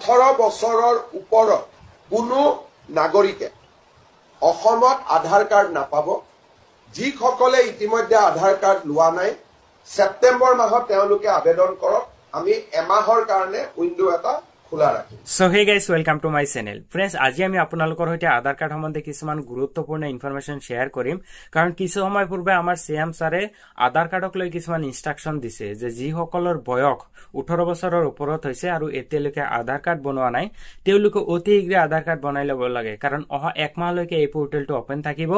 18 বছৰৰ ওপৰত কোনো নাগৰিকে অসমত আধাৰ কাৰ্ড নাপাব। যিসকলে ইতিমধ্যে আধাৰ কাৰ্ড লোৱা নাই সেপ্টেম্বৰ মাহত তেওঁলোকে আবেদন কৰক। আমি এমাহৰ কাৰণে উইন্ডো এটা খোলা ৰাখিম। So hey guys, welcome to my channel. Friends, আজি আমি আপোনালোকৰ হৈতে আধাৰ কাৰ্ড সম্বন্ধে কিছুমান গুৰুত্বপূৰ্ণ ইনফৰমেশন শেয়াৰ কৰিম। কাৰণ কিছু সময় পূৰ্বে আমাৰ সিএম ছাৰে আধাৰ কাৰ্ডক লৈ কিছুমান ইনষ্ট্ৰাকচন দিছে যে যিসকলৰ বয়স 18 বছৰৰ ওপৰত হৈছে আৰু এতিয়ালৈকে আধাৰ কাৰ্ড বনোৱা নাই তেওঁলোকে অতি শীঘ্ৰে আধাৰ কাৰ্ড বনাই ল'ব লাগে। কাৰণ অহা এক মাহলৈকে এই পোৰ্টেলটো ওপেন থাকিব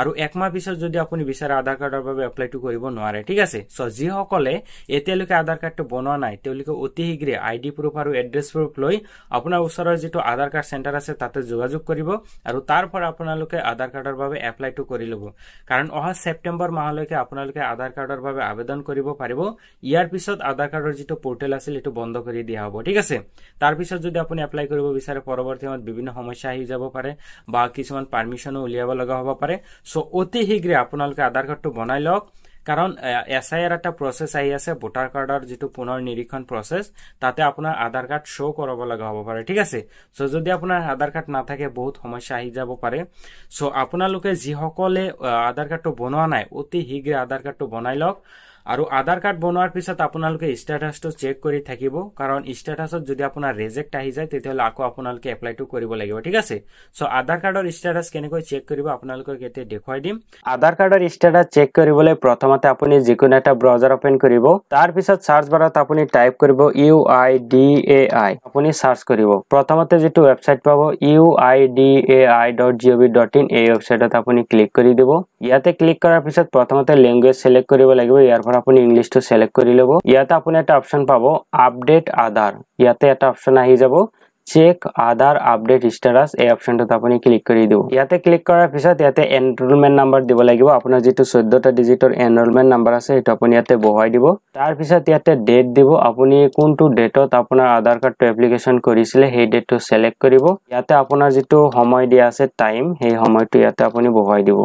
আৰু এক মাহ পিছত যদি আপুনি বিচাৰে আধাৰ কাৰ্ডৰ বাবে এপ্লাইটো কৰিব নোৱাৰে। ঠিক আছে। সো যিসকলে এতিয়ালৈকে আধাৰ কাৰ্ডটো বনোৱা নাই তেওঁলোকে অতি শীঘ্ৰে আইডি প্ৰুফ আৰু এড্ৰেছ প্ৰুফ লৈ আপোনাৰ ওচৰৰ যেটো আধাৰ কাৰ্ড সেন্টাৰ আছে তাতে যোগাযোগ কৰিব আৰু তাৰ পৰা আপোনালোকে আধাৰ কাৰ্ডৰ বাবে এপ্লাইটো কৰি ল'ব। কাৰণ অহা সেপ্টেম্বৰ মাহলৈকে আপোনালোকে আধাৰ কাৰ্ডৰ বাবে আবেদন কৰিব পাৰিব। ইয়াৰ পিছত আধাৰ কাৰ্ডৰ যেটো পোৰ্টেল আছিল এটো বন্ধ কৰি দিয়া হ'ব। ঠিক আছে। তাৰ পিছত যদি আপুনি এপ্লাই কৰিব বিচাৰে পৰৱৰ্তী সময়ত বিভিন্ন সমস্যা আহি যাব পাৰে বা কিছুমান পাৰমিশনো উলিয়াব লগা হ'ব পাৰে। সো অতি শীঘ্ৰে আপোনালোকে আধাৰ কাৰ্ডটো বনাই লওক। কাৰণ এসআইআৰ এটা প্ৰসেস আহি আছে ভোটাৰ কাৰ্ডৰ যেটো পুনৰ নিৰীক্ষণ প্ৰসেস তাতে আপোনাৰ আধাৰ কাৰ্ড শো কৰাব লগা হ'ব পাৰে। ঠিক আছে। সো যদি আপোনাৰ আধাৰ কাৰ্ড নাথাকে বহুত সমস্যা আহি যাব পাৰে। সো আপোনালোকে যিসকলে আধাৰ কাৰ্ডটো বনোৱা নাই অতি শীঘ্ৰে আধাৰ কাৰ্ডটো বনাই লওক। আৰু আধাৰ কাৰ্ড বনোৱাৰ পিছত আপোনালোকে ষ্টেটাসটো চেক কৰি থাকিব। কাৰণ ষ্টেটাসত যদি আপোনাৰ ৰিজেক্ট আহি যায় তেতিয়াহলে আকৌ আপোনালোকে এপ্লাইটো কৰিব লাগিব। ঠিক আছে। সো আধাৰ কাৰ্ডৰ ষ্টেটাস কেনেকৈ চেক কৰিব আপোনালোকক এতিয়া দেখুৱাই দিম। আধাৰ কাৰ্ডৰ ষ্টেটাস চেক কৰিবলৈ প্ৰথমতে আপুনি যিকোনো এটা ব্ৰাউজাৰ ওপেন কৰিব। তাৰ পিছত সাৰ্চ বাৰত আপুনি টাইপ কৰিব UIDAI। আপুনি সাৰ্চ কৰিব। প্ৰথমতে যেটো ওয়েবসাইট পাব uidai.gov.in এই ওয়েবসাইটত আপুনি ক্লিক কৰি দিব। ইয়াতে ক্লিক কৰাৰ পিছত প্ৰথমতে ল্যাঙ্গুৱেজ সিলেক্ট কৰিব লাগিব। ইয়াৰ আপুনি ইংলিশটো সিলেক্ট কৰি লব। ইয়াতে আপুনি এটা অপশন পাব আপডেট আধাৰ। ইয়াতে এটা অপশন আহি যাব চেক আধাৰ আপডেট ষ্টেটাস। এই অপশনটোত আপুনি ক্লিক কৰি দিব। ইয়াতে ক্লিক কৰাৰ পিছত ইয়াতে এনৰোলমেন্ট নাম্বাৰ দিব লাগিব। আপোনাৰ যেটো 14টা ডিজিটৰ এনৰোলমেন্ট নাম্বাৰ আছে এটা আপুনি ইয়াতে বহাই দিব। তাৰ পিছত ইয়াতে ডেট দিব। আপুনি কোনটো ডেটত আপোনাৰ আধাৰ কাৰ্ডটো এপ্লিকেশন কৰিছিলে সেই ডেটটো সিলেক্ট কৰিব। ইয়াতে আপোনাৰ যেটো সময় দিয়া আছে টাইম সেই সময়টো ইয়াতে আপুনি বহাই দিব।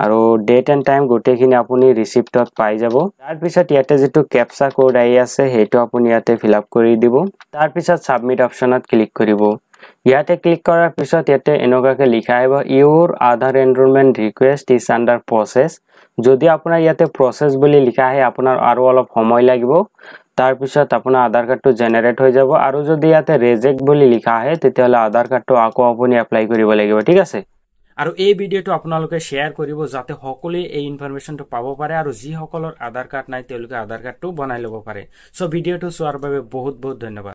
আৰু ডেট এন্ড টাইম গোটেইখিনি আপুনি ৰিসিপ্টত পাই যাব। তাৰ পিছত ইয়াতে যেটো ক্যাপচা কোড আহি আছে হেটো আপুনি ইয়াতে ফিল আপ কৰি দিব। তাৰ পিছত সাবমিট অপশনত ক্লিক কৰিব। ইয়াতে ক্লিক কৰাৰ পিছত ইয়াতে এনেকুৱাকে লিখা আহিব your Aadhaar enrolment request is under process. যদি আপোনাৰ ইয়াতে প্ৰসেস বুলি লিখা আহে আপোনাৰ আৰু অলপ সময় লাগিব। তাৰ পিছত আপোনাৰ আধাৰ কাৰ্ডটো জেনাৰেট হৈ যাব। আৰু যদি ইয়াতে ৰিজেক্ট বুলি লিখা আহে তেতিয়াহলে আধাৰ কাৰ্ডটো আকৌ আপুনি এপ্লাই কৰিব লাগিব। ঠিক আছে। আৰু এই ভিডিওটো আপোনালোকে শেয়াৰ কৰিব যাতে সকলোৱে এই ইনফৰমেশনটো পাব পাৰে আৰু যিসকলৰ আধাৰ কাৰ্ড নাই তেওঁলোকে আধাৰ কাৰ্ডটো বনাই ল'ব পাৰে। সো ভিডিওটো চোৱাৰ বাবে বহুত বহুত ধন্যবাদ।